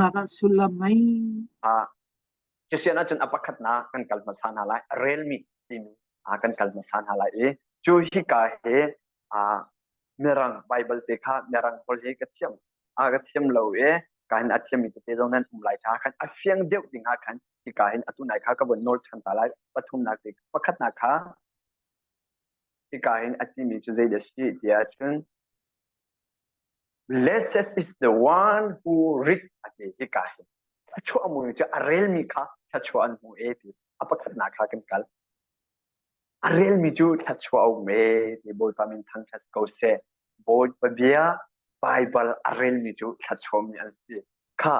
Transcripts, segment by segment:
naga sulamai just yana chun apakat na kan kalmasana lai realme timi kan kalmasana lai chu hi ka he merang bible te kha merang hol he ka chiam aga chiam lo kan achiam mi te dong nan umlai cha kan asyang deu ding ha kan hi ka hin atu nai kha ka bon nol chan ta lai pathum na te pakat na kha hi ka hin ati mi chu zai de si dia chun blessed is the one who read ati hi ka hin chu amu chu realme kha chu an mu ti apakat na kha kan kal realme chu chu au me ni boy pamin thang thas ko se boy pabia bible realme chu chu mi an si kha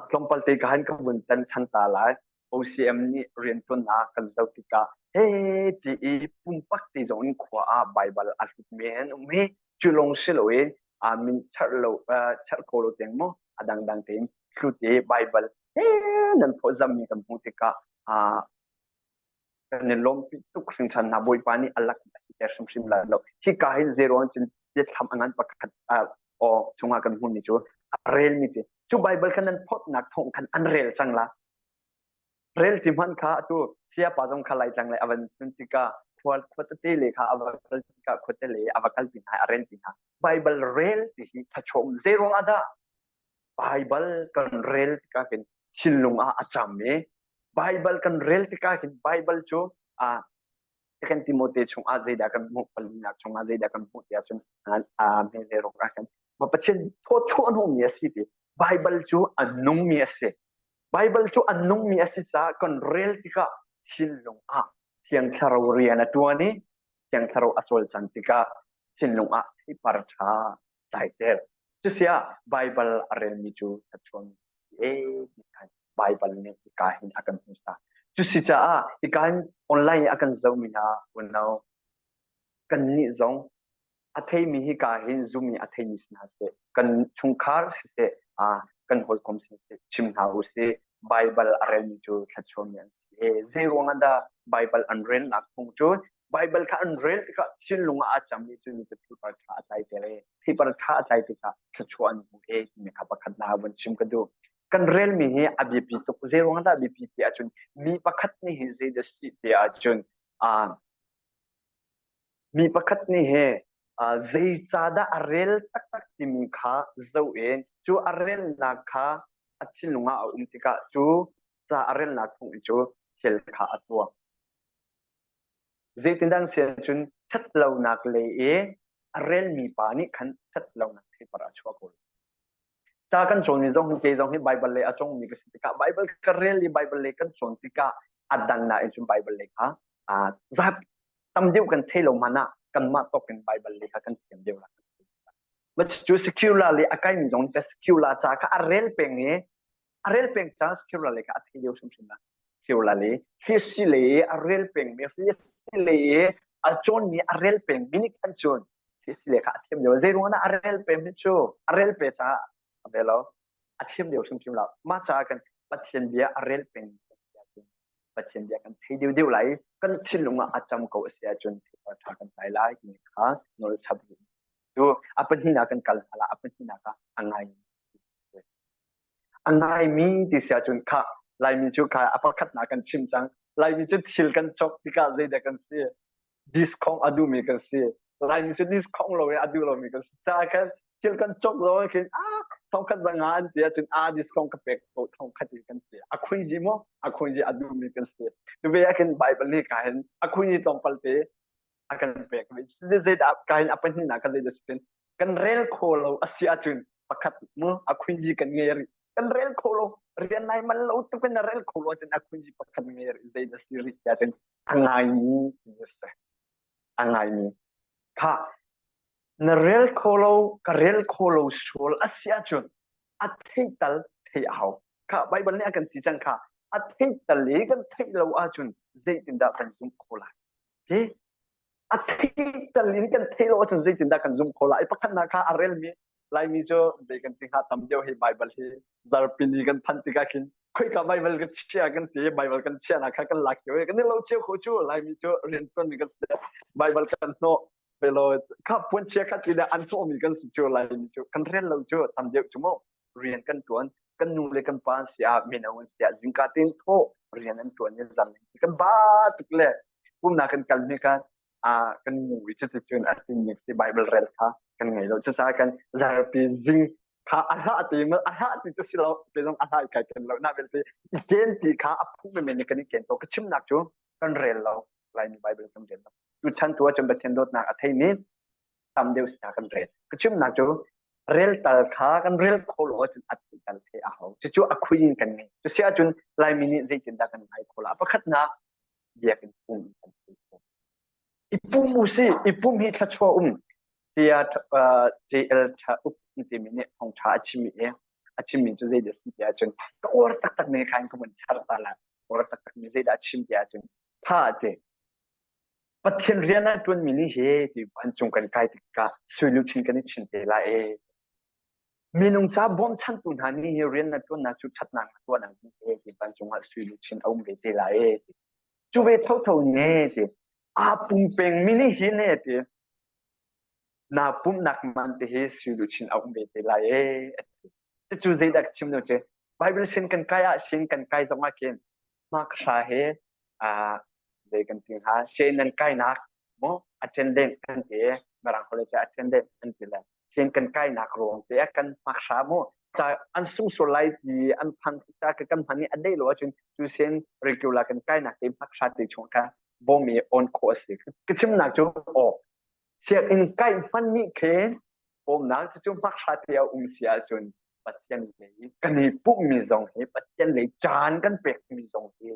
klompal te kan ka bun tan chan ta lai OCM ni rian tun na kan zau ti ka he ti pum pak ti zong khwa bible a men me chu long se lo min char lo char ko lo teng mo adang dang tem khu ti bible he nan pho zam mi kan pu ti ka ne long pi tuk sing chan na boy pani alak ya sim sim la lo hi ka hin zero chin ye tham angan pakhat o chunga kan hun ni chu rel mi ti chu bible kan nan phot nak thong kan an rel chang la rel ti man kha tu sia pa jong khalai chang lai avan chun ti ka khwal khot te le kha avakal ti ka khot le avakal pin ha rel pin ha bible rel ti hi thachom zero ada bible kan rel ti ka ken chilung acham me bible kan rel ti ka ken bible chu second Timothy chung azai da kan mu palina chung azai da kan mu ya chung me le ro ka kan ma pachin tho chu an hom yes ti bible chu anung mi ase bible chu anung mi ase sa kan rel ti ka chilung siang tharo riana tuani siang tharo asol chantika chilung hi parcha title chu sia bible arel mi chu achon bible ne ka hin akan musa chu si cha ikan online akan zomina unau kan ni zong athei mi hi ka hin zumi athei ni sna se kan chungkhar se kan hol kom se chim na u se bible arel mi chu thachomian se zero ngada bible unreal na khung chu bible ka unreal ka chilunga acham ni chu ni chu par tha tai tere thi par tha tai ti ka thachuan mu me ka pakhat na ban chim ka du kan rel mi he abipi to zero ngada abipi ti achun mi pakhat ni he ze de si ti achun mi pakhat ni he zei chada arel tak tak ti mi kha zo en chu arel na kha achilunga tika chu cha arel na khung chu sel kha atwa zei tindang se chun chat lo nak le arel mi pa ni khan chat lo nak thi para chwa ko ta kan chon ni zong ke zong hi bible le achong mi ka sitika bible ka rel li bible le kan chon tika adang na in bible le kha zat tam diu kan thelo mana kan ma to kan bible le kha kan siam diu la but chu secularly akai mi zong ta secular cha ka arel peng ni arel peng cha secular le ka athi diu sum sum na secularly fisi le arel peng me fisi le achon ni arel peng mini kan chon fisi le kha athi diu zero na arel peng mi chu arel pe cha abelo achim deu sim sim la ma cha kan pathian bia arel pen pathian bia kan thei deu lai kan chilunga acham ko sia chun tha kan tai lai ni kha nol chabu tu apani na kan kal hala apani na ka angai mi ti sia chun kha lai mi chu kha apakhat na kan chim chang lai mi chu chil kan chok ti ka zai da kan se dis khong adu mi kan se lai mi chu dis khong lo adu lo mi kan cha kan chil kan chok lo kan thong khat zangan tia chun dis khong ka pek to thong khat kan se akhui ji mo akhui ji adu mi kan se tu be akan bible ni ka hen akhui ni tong pal te akan pek mi se da ka hen apan ni na kan de spin kan rel kholo asia chun pakhat mo akhui ji kan ngeri kan rel kholo rian nai man lo tu kan rel kholo chun akhui ji pakhat ngeri de da siri ya chun angai ni ka na rel kholo sol asia chun atheital thei au ka bible ne akan chi chang kha atheital le kan thei lo a chun zaitin da kan zum khola ke atheital le kan thei lo chun zaitin da kan zum khola ai pakhan na kha arel mi lai mi jo de kan ti kha tam jo he bible he zar pini kan phan ti ka kin khoi ka bible kan chia kan ti bible kan chia na kha kan lak jo kan lo che kho chu lai mi jo ren ton mi kan bible kan no belo ka pun chia ka ti da an so mi kan si chu lai mi chu kan ren lo chu tam jo chu mo rian kan tuan กันนูเลยกันป้าเสียมีนาวันเสียจิงกาตินโทเรียนนั้นตัวนี้จังกันบ้าตุกเลยปุ่มนักกันนี่กันกันมูวิจิตรจุนอาทิตย์นี้สิไบเบิลเรลค่ะกันไงเราจะสร้างกันจะเป็นจิงข้าอาทิตย์มั้งอาทิตย์จะสิเราเป็นต้องอาทิตย์กันเราหน้าเป็นเกณฑ์ที่ข้าพุ่งไปเป็นกันนี่เกณฑ์ตัวก็ชิมนักจูกันเรลเราลายมีไบเบิลกันเรลเราดูชั้นตัวจนเป็นเทนโดดนักอาทิตย์นี้ทำเดียวสิกันเรลก็ชิมนักจูเรลตัลข้ากันเรลโคโลจนอาทิตย์ตัลเทอาเขาจะจูอคุยกันไงจะเสียจนลายมินิใจจินตากันไงโคลาประคัตนาเดียกันปุ่มกันipum musi ipum hi thachwa tia jl cha up ti mini thong cha achimi chu zai de si tia chun or tak ne khain ko mun char ta la or tak ne zai da chim tia chun pha te patchen riana tun mini he ti panchung kan kai ka suilu chin kan chin te la minung cha bom chan tu na ni he riana tun na chu chat na to na he ti panchung ha suilu chin aum ve te la chu ve thau thau ne ti pum peng mini hi ne ti na pum nak man te he suilu chin aum ve te la chu zai dak chim no che bible sin kan kaya sin kan kai zama ken mak sha he they can think ha sin nan kai nak mo attendant kan te barang hole cha attendant kan te la sin kan kai nak rong te kan mak sha mo ta an sung so lai ti an phan ta ka kan phani adai lo chun chu sin regular kan kai nak te mak sha te chong ka bo mi on course ke chim nak chu sia in kai fan ni ke bom nak chu mak sha te sia chunปัจจัยนี้กันให้ปุ๊บมีสองให้ปัจจัยเลยจานกันเป็กมีสองให้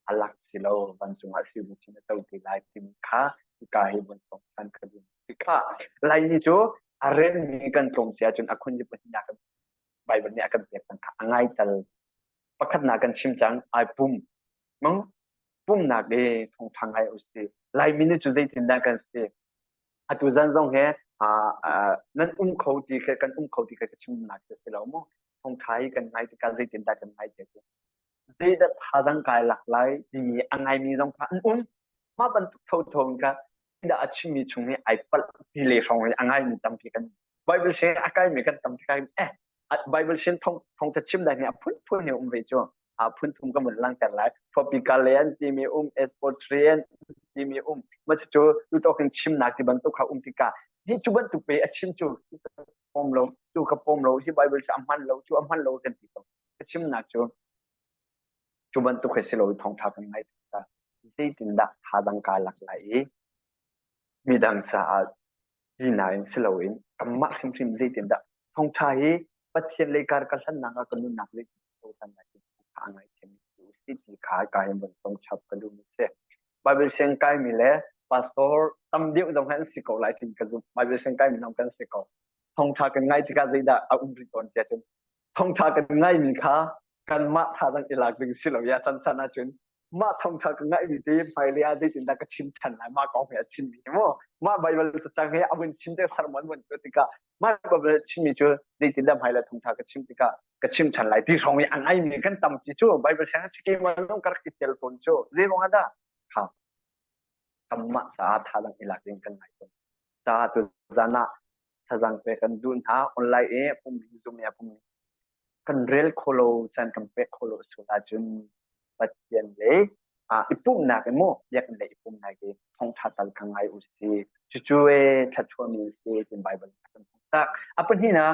อลักสิโลวันสุงอาศิบุชินเต้าที่ไลฟ์ทีมค้าที่กายบนสองกันกันสิค้าไลน์นี้จูอะไรมีกันตรงเสียจนอคุณจะเป็นยากันใบวันนี้กันเป็กกันข้างไงแต่ประคัดนากันชิมจังไอปุ๊มมั้งปุ๊มนักเอ๋ทงทางไอโอซีไลน์มินิจูได้ถึงได้กันสิอาตุจันทร์สองให้นั่นเขาที่กันเขาที่กันชิมนักจะเสียแล้วมั้งทงไทยกันไงที่การใจจินตากันไงเจ้าได้แต่ทาดังกายหลากหลายที่มีอันไงมีสองพันมาบรรทุกเท่าทงกันได้อาชีพมีช่วงนี้ไอ้ปัดที่เลี้ยงอันไงมีตั้มที่กันไบเบิลเชนอาการมีกันตั้มที่กันไบเบิลเชนทงจะชิมได้เนี่ยพุ่นเนี่ยเวจ้าพุ่นทุ่มก็เหมือนร่างกันหลายพอปีกาเลียนที่มีเอสโปเทรียนที่มีมาจะจูดูตัวกันชิมนักที่บรรทุกเขาที่กาที่จุบันตุเปอชิมจูปมโลจูกับปมโลที่ไบเบิลจะอัมพันโลจูอัมพันโลกันที่ตรงชิมนักจูบันตุเขสิโลทองทับยังไงต่างที่ดินดักทาดังการหลักไหลมีดังสะอาดที่นายสิโลอินกำมัดซิมที่ดินดักทองชัยปัจเจเลการกัสันนังกันนุ่นนักเล็กโตสันนักทางไงเช่นดูสิที่ขายกายบนทรงชับกันดูมิเซ่ไบเบิลเชนกายมีแล้วpastor tam diu dong han siko lai tin ka zu bible sen kai min kan siko thong tha kan ngai tika zai da a ri ton che chen thong tha kan ngai mi kha kan ma tha dang ilak ding silo ya chan chan na chen ma thong tha kan ngai mi ti phai le a zai tin da ka chin chan lai ma kong he chin mi mo ma bible sa chang he abun chin te sar man mon tika ma bible chin mi chu zai tin da phai la thong tha ka chin tika ka chin chan lai ti song mi an ai mi kan tam chi chu bible sen chi ke ma no kar ki tel ton chu zai ro ada haธรรมะสาธารณอิลักเองกันไหนตัวตาตุจานะถ้าจังไปกันดูนะออนไลน์ปุ่มซูมเนี่ยปุ่มกันเรลโคโลฉันกันเป็กโคโลสุดาจุนปัจเจนเลยอีปุ่มนักโมอยากเลยอีปุ่มนักท่องทัดตัลกังไงอุสิจู่ๆทัดชวนมีสิเป็นไบเบิลกันตักอัปนี้นะ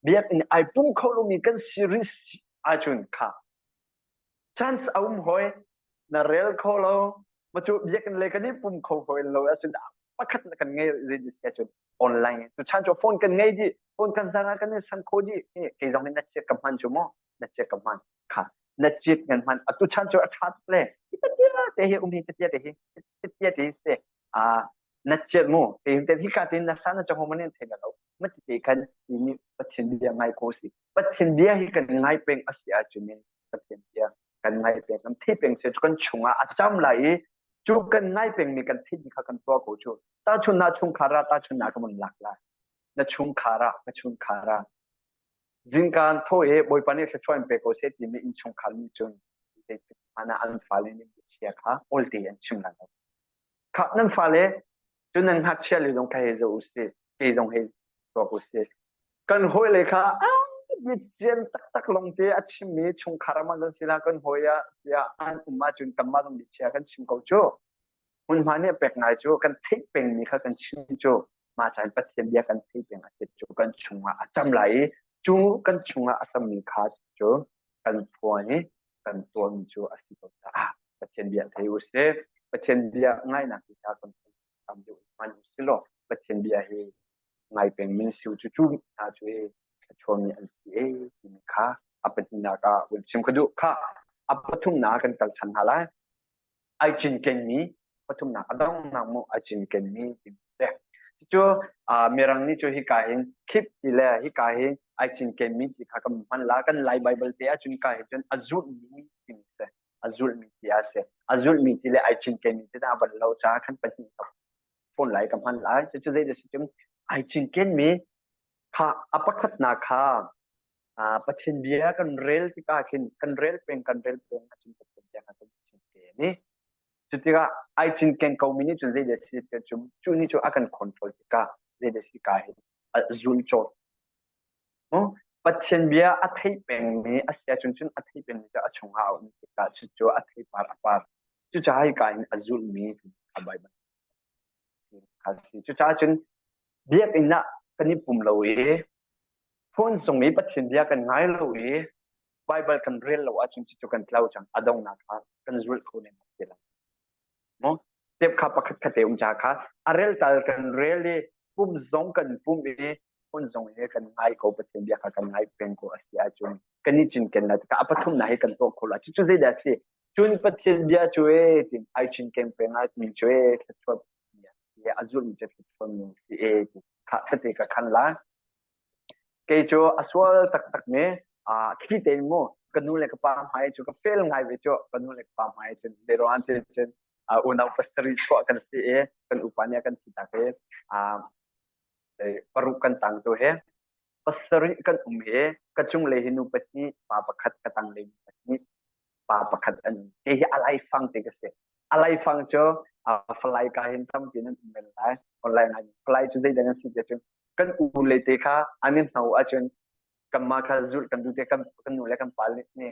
เบียกในไอปุ่มโคโลมีกันซีรีส์อาจุนค่ะฉันเอาหอยนาเรลโคโลมาจูเรียกกันเลยกันนี่ปุ่มเขาพอยเราสุดประคัดกันไงเรียนดิสก์ออนไลน์ตัวฉันจะโฟนกันไงดิโฟนกันสั่งกันนี่สั่งโคดีเฮ้ยที่เราไม่นัดเช็คกับมันชั่วโมงนัดเช็คกับมันค่ะนัดเช็คกันมันตัวฉันจะอัดทัดเลยที่เดียวแต่เฮ้ยที่เดียวเสียนัดเช็คมั่วแต่ที่การที่นัดสั่งจะหัวมันเนี่ยเท่าเราไม่ใช่กันที่นี่ปัจจุบันยังไงโคสิปัจจุบันที่กันไงเป็นอาศัยจุดนี้ปัจจุบันกันไงเป็นน้ำที่เป็นเศษกันชุ่มอาจำไหลจูกันง่ายเป็นมีกันที่มีกันตัวกูจูตาชุนนาชุนคาราตาชุนนาก็มันหลักละนาชุนคารานาชุนคาราจิงการโทเอบอยปานี่ช่วยเป็นโกเซติมีอินชุนคาลิจุนเด็กมันอันฟ้าเลยนี่เชียค่ะโอลตีอันชุนนั่นค่ะนั่นฟ้าเลยจุนนั่นหักเชียร์เลยตรงใครจะอุสิเอตรงให้ตัวกูสิกันห้อยเลยค่ะ ยิเจนตักลงเตอชิมีชงคารามันสิลากันหอยเสียอันอุมาจุนกัมมาลงดิเชียกันชิมเขาโจมันมาเนี่ยเป็กนายโจกันเทเป็นมีเขากันชิมโจมาใช้ปัจเจียนเดียกันเทเป็นอาเซโจกันชงอาจำไหลจูกันชงอาจำมีคาโจกันพวนี่กันตัวมีโจอาศิโตตาปัจเจียนเดียเทอุเซปัจเจียนเดียง่ายนักที่จะกันทำอยู่มันสิโลปัจเจียนเดียเฮง่ายเป็นมินสิวจูอาจุเอชวนมีอันเสียที่มีค่าอัปตินากาวันชิมขดุค่าอัปทุมนากันตังชันหาละไอจินเกนมีปทุมนาอดองนางโมไอจินเกนมีที่เสียจู่เมีรังนี่จู่ฮิกาเฮงคลิปที่แล้วฮิกาเฮงไอจินเกนมีที่ข้ากันมันลากันไลไบเบิลเตียจุนกาเฮจนอัจุลมีที่เสียอัจุลมีที่อาเสียอัจุลมีที่แล้วไอจินเกนมีที่น่าบันเราจ้าขันปฏิกับฝนไหลกับมันไหลจู่ได้เดี๋ยวสิจุมไอจินเกนมีข้าอัปคัดนาคาปัจจุบันกันเรลที่ก้าขึ้นกันเรลเป็นอาจจะเป็นปัจจัยกันจุดเกินี่จุดที่ก้าไอจินเก่งเขามีนี่จุดที่เดสิตจุดนี้จุดอาการคอนโทรลที่ก้าเดสิก้าเห็นจุดโจทย์ปัจจุบันอัฐิเป็นมีอาศัยจุดอัฐิเป็นจะชงหาวนี่ก้าจุดอัฐิปาร์จุดจะให้ก้าเห็นจุดมีอะไรบ้างจุดจะจุดเบียกินนะกันนี่ปุ่มเราพนส่งนี้ปัจจุบันกันง่ายเลยไบเบิลกันเรียนเราอาจจะกันเล่าจังอดองนะครับกันรู้คนนี้เดียวมั้งเจ็บขาปักขัดเตะจากค่ะอะไรต่างกันเรียนเลยปุ่มส่งกันปุ่มพนส่งนี้กันง่ายเขาปัจจุบันกันง่ายเป็นกูอาศัยจุนกันนี่จินกันนะแต่อัปทุมไหนกันตัวคนละจุดที่เดียสิจุนปัจจุบันช่วยที่ไอจินกันเป็นไงมีช่วยช่วยเนี่ยอาจุนจะช่วยมีสิค่ะถ้าเด็กกันละเกี่ยวกับส่วนตักเนี่ยที่เต็มโม่กันนู่นเลยก็ปั๊มหายจุกเฟลง่ายไปจ่อกันนู่นเลยก็ปั๊มหายจนเดี๋ยวอันเช่นอุณหภูมิสตรีสก็กันเสียกันอุปนิยกันที่ตักปรุกันต่างตัวเหปัสรีกันเหกันจุงเลยหินุปฏิปาปขัดกันต่างเลยปฏิปาปขัดอันเกี่ยอะไรฟังติกเสียอะไรฟังจ่อฟลายการเห็นทำกินนั่นเป็นไรออนไลน์ฟลายจุดได้ดังสิ่งเดียวกันอุเลเตค่ะอันนี้เราอาจจะกันมาค่ะจุดกันดูเตกันนูเล็กกันปาลินี่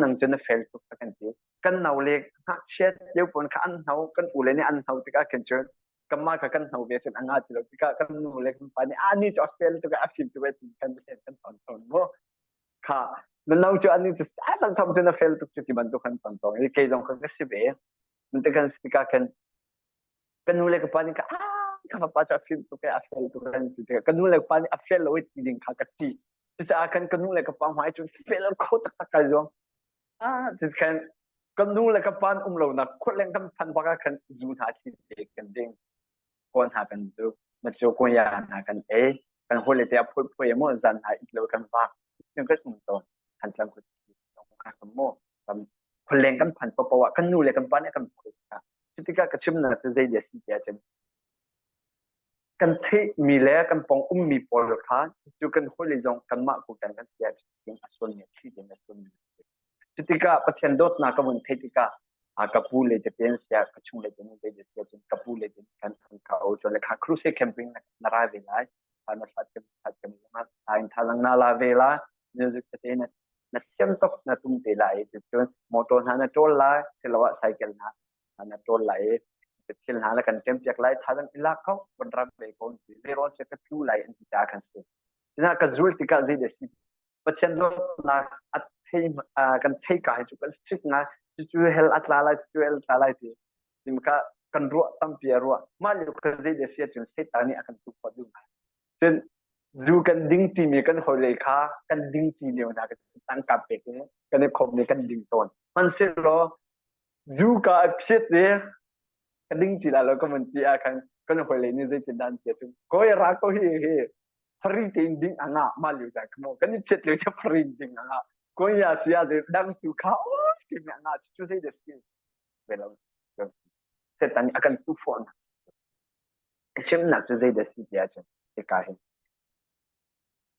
นังจนเฟลตุกันทีกันนูเล็กฮักเช็ดเดี๋ยวปนค่ะอันเรากันอุเลนี่อันเราติกากันจนกันมาค่ะกันเราเวชอันอาจิโลติกากันนูเล็กกันปานี่นี่จะเฟลตุกันอัพฟิลตุเวติกันเวชกันตอนโม่ค่ะแล้วเราจะอันนี้จะตั้งทำจนเฟลตุจุดที่มันตุกันตอนนี่เคยลองกันสิเบ้มันติกันติกากันนูเล็กกันปานี่ค่ะkapag pa-feel to kaya afel to kan tite kanule pa ni afel wait din kakati sa akan kanule ka pa mai chun feel ko tak kayo this kan kanule ka pan umlo na kholeng kan phan baka kan zu tha chi te kan ding kon ha kan do ma cho kon ya na kan kan hole te phoi phoi mo zan ha iklo kan ba nhưng cái sum to han chang ko ka mo kam kholeng kan phan pa wa kanule kan pan kan phoi ka chitika ka chim na te zai de si ya chenกันที่มีแล้วกันปองมีปอลค่ะจุกันคนเลยจงกันมากกว่ากันเสียจริงอส่วนเนี่ยที่เดียวส่วนจุดที่ก็ประชันโดดนักมันเทติกากับผู้เลยจะเป็นเสียกับช่วงเลยจะไม่ได้เสียจนกับผู้เลยจะกันเขาจนเลยค่ะครูเซ่แคมปิ้งนาราเวลาตอนนั้นสัตว์กันมาทางทางนาราเวลาเนี่ยจะเป็นนัดเชื่อมต่อนัดตุ้มเตลัยจนมอเตอร์นั้นโจลละเสลวะไซเคิลนะนัดโจลไหลเช่นหาแล้วกันเต็มจากไล่ทางอิลักเขาบนรับไปคนที่เรียกว่าจะคิวไล่อันที่จะกันสิน่าก็จุดที่ก็จะได้สิเพราะฉะนั้นน่าอัดให้กันใช้การจุดก็สิ่งนั้นจุดเฮลอัตลาไลจุดเฮลตาไลที่ที่มันก็กันรัวตั้มเปียรัวมาอยู่ก็จะได้สิจนเสร็จตอนนี้อาการทุกข์พอดูมาจนจูกันดิ้งจีมีกันหัวเลยค่ะกันดิ้งจีเนี่ยนะกันตั้งกับเป็ดเนี่ยกันในคมเนี่ยกันดิ้งต้นมันเสร็จแล้วจูกับเพียรเนี่ยกันดิ้งจีแล้วก็มันจีอาคันก็นคนเลยนี่จะดันเสียถึงก็ยังรักก็เฮ้ฟรีดิ้งอ่างมาอยู่จากขโมกันนี่เช็ดเลยจะฟรีดิ้งอ่างก็ยังเสียเดี๋ยวดังสุขาโอ้ยที่อ่างช่วยได้สิเวลาเสร็จตอนนี้อาการทุกฟอนเชื่อมหนักช่วยได้สิเดียวจังเอกาเห็น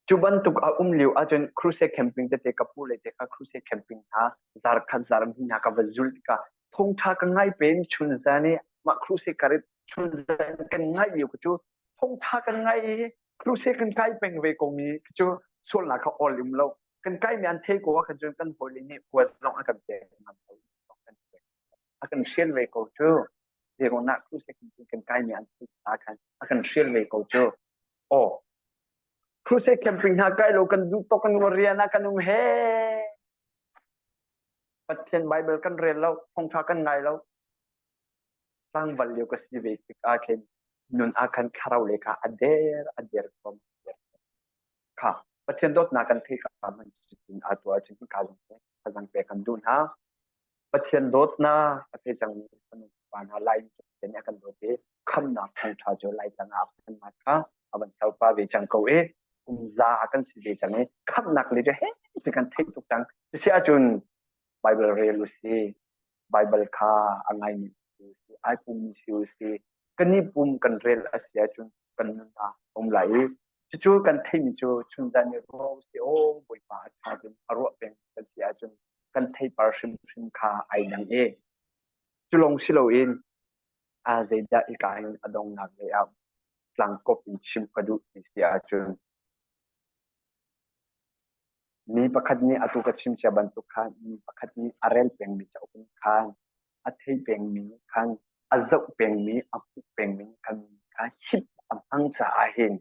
จุบันตุกลิวอาจารย์ครูเซ่แคมปิ้งจะเทกับผู้เลยเทกับครูเซ่แคมปิ้งฮะซาร์คัซาร์มินากับจุลติกาทงชากันง่ายเป็นชุนซานี่มาครูเซการิชุนซานกันง่ายอยู่ก็จูทงชากันง่ายครูเซกันง่ายเป็นเวกมีก็จู ส่วนหลักเขาออลิมเรากันใกล้มีอันเทกูว่ากันจนกันโหลินี่ควรลองอากันเจมันอากันเชียนเวกูเจอเดี๋ยวนักครูเซ็กกันใกล้มีอันเทอากันเชียนเวกูเจอโอ้ครูเซ็กแคมปิ้งหาใกล้เรากันดูตกันวเรียนกันเฮปัจเจนไบเบิลกันเรียนแล้วคงทากันไงแล้วสร้างวัลยุกสิเวกิอาเคนนุนอาคันคาราวเลขาอเดร์ฟอมค่ะปัจเจนดอทนากันที่กับมันจินอาตัวจินการลงเนี่ยพลังเปกันดูนะปัจเจนดอทนาประเทศจังสนุกปานอะไรจะเนี่ยกันดูที่คำนักคงทาจไลจังอาเป็นมาค่ะอาวันเสาร์ป้าเวจังเขาซากันสิเวจังคำนักเลยจะเฮ้ยกันที่ทุกจังจะเสียจุนไบเบิลเรียนรู้สิไบเบิลค่ะอะไรนี่ไอปุ่มสิวสิกันนี่ปุ่มกันเรียนอาเซียจุนกันนะผมไหลจู่ๆกันที่มีจู่ชุนจันนี่รู้สิโอ้บุยป่าชาจุนอารมณ์เป็นกันเสียจุนกันที่ปาร์ชิมค่ะไอดังจุลงสิโลอินอาเซดาอีกายอดงนักเลยอ่ะหลังกบชิมกระดูกเสียจุนมีประคัดนี้อตุกชิมเชียบันตุกขันมีประคัดนี้อาร์เรลเป็นมีเจ้าเป็นขันอัฐิเป็นมีขันอาเจ้าเป็นมีอัปุเป็นมีขันขันชิบอังสาเห็น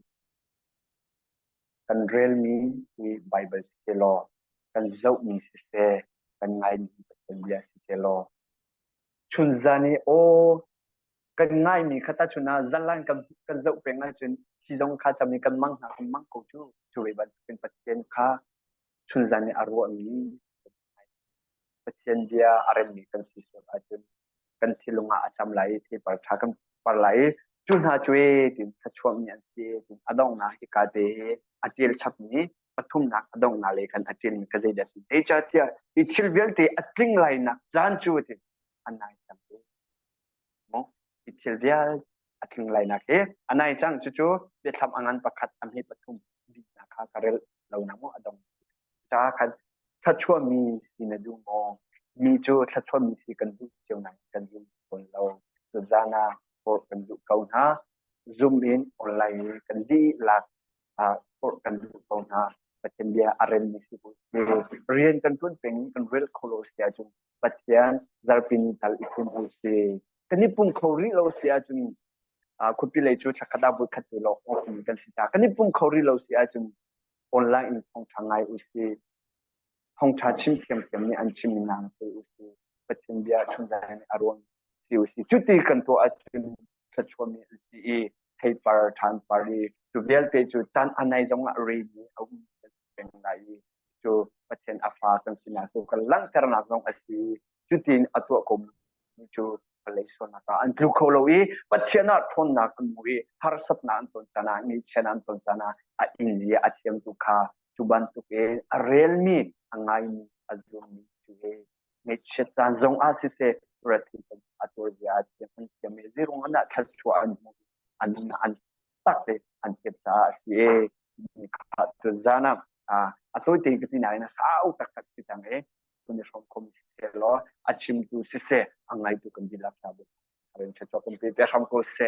กันเรลมีที่ไบเบิลสิโลกันเจ้ามีสิเซกันไงมีเป็นเบียสิเซโลชุนจานีโอกันง่ายมีคตาชุนาจันลันกันเจ้าเป็นง่ายจนที่ต้องข้าจะมีกันมั่งหากันมั่งกูช่วยบันเป็นปัจเจนข้าชุนจานีอารวามีปัจเจนเดียอารมณ์กันสิสุดอาจจะกันที่ลงอาจำไหลที่ปะทากันปะไหลจุนหาช่วยถึงทัชวมีอันเสียถึงอดองนาฮิกาเดอาเจลชับนี้ปฐุมนักอดองนาเลกันอาเจลมีกันเลยเดสิเดชาเทียอิชิลเวลที่อัดลิงไลนักจานชูที่อันไหนจำเป็นมั้งอิชิลเวลอัดลิงไลนักอันไหนจังจู่ๆเดี๋ยวทำงานประคัดอันให้ปฐุมดีนะคะการเรลเราหนังมั้งอดองจ้าคันทัชวมีสินดูมองมีจูทัชวมีสิกันดูเจ้าไหนกันดูคนเราตัวจานาโปรกันดูเขาหน้า zoom in ออนไลน์กันดีหลักโปรกันดูเขาหน้าปัจจัยเดียอาร์เอ็นมีสิบุเรียนกันทุนเป็นกันเวลโคโลเซียจุนปัจจัยจาร์ปินิตัลอิคุมอุเซกันนี่ปุ่มเขารีโลเซียจุนคุณพี่เลยจูชักดาบุคัตติโลออกมีกันสิจ้ากันนี่ปุ่มเขารีโลเซียจุนออนไลน์ของทางไงอุเซห้องชาชิมเทียมนี่อันชิมนางไปอุเซปัจจัยเดียชุนใจอารมณ์สิอุเซจุดที่กันตัวอาจุนทัชวมีสิให้ปาร์ทานปารีจูเวลเตจูจันอันไหนจงอารีนี่เอาเป็นไงจูปัจจัยอาฟากันสินะตัวกันลังเทอร์นักจงอาศิจุดที่อัตัวกลมจูเลยส่วนนั้นอันทุกคนเลยปัจจัยนั้นทนนักมุ้ยฮาร์สัตนันตนจานานี่เช่นนั้นตนจานาอินเดียอาเทียมตุกาจุบันตุกเรียลมีอังไงอาจุมีจูนี่เช่นนั้นจงอาศิเสรัติเป็นอัตัวเดียอาเทียมที่มีซีรุ่งนั้นทัชวอันมุ้ยอันตักเลยอันเก็บซาสินี่ขัดตัวจานาอัตัวที่กินอะไรนะสาวตักสิจังคุณจะชมคมสิเสล้ออาชิมดูสิเสอังไงตุกันดีลักษณะบุเรื่องเช่นตัวคุณพี่จะทำก็เส